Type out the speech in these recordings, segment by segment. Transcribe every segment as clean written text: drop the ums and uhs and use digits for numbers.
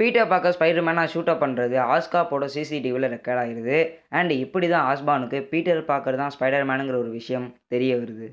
Peter Parker ஸ்பைடர்மேனா shoot up பண்ணுறது ஆஸ்காப்போட சிசிடிவியில் record ஆகிருது. And இப்படி தான் ஆஸ்பானுக்கு பீட்டர் பார்க்கர் தான் ஸ்பைடர்மேனுங்கிற ஒரு விஷயம் தெரிய வருது.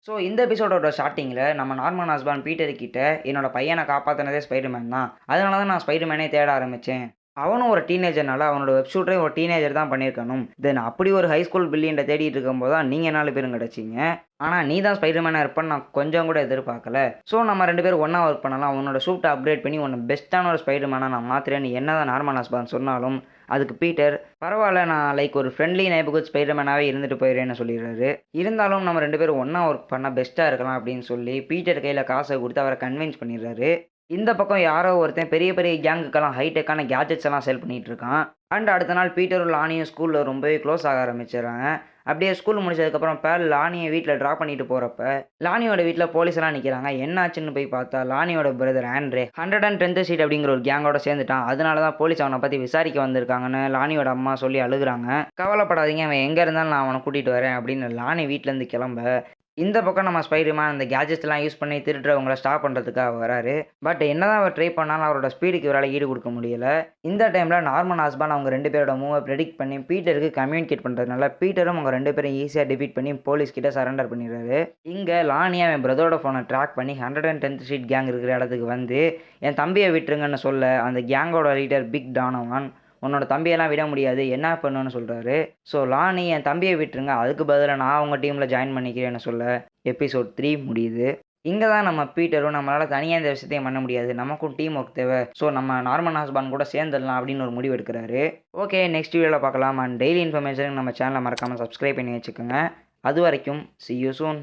ஸோ இந்த எபிசோடோட ஸ்டார்டிங்கில் நம்ம நார்மன் ஆஸ்பான் பீட்டர் கிட்ட என்னோட பையனை காப்பாற்றினதே ஸ்பைடர்மேன் தான், அதனால தான் நான் ஸ்பைடர்மேனே தேட ஆரம்பித்தேன். அவனும் ஒரு டீனேஜர்னால அவனோட வெப்ஷூட்டையும் ஒரு டீனேஜர் தான் பண்ணியிருக்கணும். தென் அப்படி ஒரு ஹை ஸ்கூல் பில்லியன்ட்டை தேடிட்டு இருக்கும்போது தான் நீங்கள் 4 பேரும் கிடச்சிங்க. ஆனால் நீ தான் ஸ்பைடர்மேனாக இருப்பேன்னு நான் கொஞ்சம் கூட எதிர்பார்க்கல. ஸோ நம்ம 2 பேரும் ஒன்றா ஒர்க் பண்ணலாம், உன்னோட சூட்டை அப்கிரேட் பண்ணி உன்னை பெஸ்ட்டான ஒரு ஸ்பைடர்மேனாக நான் மாற்றுறேன்னு என்ன தான் நார்மன் ஆஸ்பான் சொன்னாலும் அதுக்கு பீட்டர் பரவாயில்ல, நான் லைக் ஒரு ஃப்ரெண்ட்லி நெய்பர்ஹுட் ஸ்பைடர்மேனாகவே இருந்துட்டு போயிடுறேன்னு சொல்லிடுறாரு. இருந்தாலும் நம்ம 2 பேரும் ஒன்றா ஒர்க் பண்ணால் பெஸ்ட்டாக இருக்கலாம் அப்படின்னு சொல்லி பீட்டர் கையில் காசை கொடுத்து அவரை கன்வின்ஸ் பண்ணிடுறாரு. இந்த பக்கம் யாரோ ஒருத்தன் பெரிய பெரிய கேங்குக்கெல்லாம் ஹைடெக்கான கேஜெட்ஸ் எல்லாம் செல் பண்ணிட்டு இருக்கான். அண்ட் அடுத்த நாள் பீட்டரும் லானியும் ஸ்கூலில் ரொம்பவே க்ளோஸ் ஆக ஆரம்பிச்சிடறாங்க. அப்படியே ஸ்கூல் முடிச்சதுக்கப்புறம் பேர் லானியை வீட்டில் ட்ராப் பண்ணிட்டு போகிறப்ப லானியோட வீட்டில் போலீஸ் எல்லாம் நிற்கிறாங்க. என்னாச்சுன்னு போய் பார்த்தா லானியோட பிரதர் ஆண்ட்ரே 110th ஸ்ட்ரீட் அப்படிங்கிற ஒரு கேங்கோட சேர்ந்துட்டான். அதனால தான் போலீஸ் அவனை பற்றி விசாரிக்க வந்திருக்காங்கன்னு லானியோட அம்மா சொல்லி அழுகுறாங்க. கவலைப்படாதீங்க, அவன் எங்கே இருந்தாலும் நான் அவனை கூட்டிகிட்டு வரேன் அப்படின்னு லானி வீட்டிலேருந்து கிளம்ப இந்த பக்கம் நம்ம ஸ்பைடர்மேன் அந்த கேஜெட்ஸ்லாம் யூஸ் பண்ணி திருடுறவங்களை ஸ்டாப் பண்ணுறதுக்காக வராரு. பட் என்னதான் அவர் ட்ரை பண்ணாலும் அவரோட ஸ்பீடுக்கு இவரால் ஈடு கொடுக்க முடியல. இந்த டைமில் நார்மன் ஆஸ்பான் அவங்க 2 பேரோட மூவை ப்ரெடிக்ட் பண்ணி பீட்டருக்கு கம்யூனிகேட் பண்ணுறதுனால பீட்டரும் அவங்க 2 பேரும் ஈஸியாக டிஃபீட் பண்ணி போலீஸ் கிட்ட சரண்டர் பண்ணிடுறாரு. இங்கே லானியா அவன் பிரதரோட ஃபோனை ட்ராக் பண்ணி 110th ஸ்ட்ரீட் கேங் இருக்கிற இடத்துக்கு வந்து என் தம்பியை விட்டுருங்கன்னு சொல்ல அந்த கேங்கோட லீடர் பிக் டானோவான் உன்னோட தம்பியெல்லாம் விட முடியாது, என்ன பண்ணுன்னு சொல்கிறாரு. ஸோ லானி என் தம்பியை விட்டுருங்க, அதுக்கு பதிலாக நான் அவங்க டீமில் ஜாயின் பண்ணிக்கிறேன்னு சொல்ல எபிசோட் 3 முடியுது. இங்கே தான் நம்ம பீட்டரும் நம்மளால் தனியாக இந்த விஷயத்தையும் பண்ண முடியாது, நமக்கும் டீம் ஒர்க் தேவை, ஸோ நம்ம நார்மன் ஆஸ்பான் கூட சேர்ந்துடலாம் அப்படின்னு ஒரு முடிவு எடுக்கிறாரு. ஓகே, நெக்ஸ்ட் வீடியோவில் பார்க்கலாம். அண்ட் டெய்லி இன்ஃபர்மேஷனுக்கு நம்ம சேனலை மறக்காமல் சப்ஸ்கிரைப் பண்ணி வச்சுக்கோங்க. அது வரைக்கும் see you soon.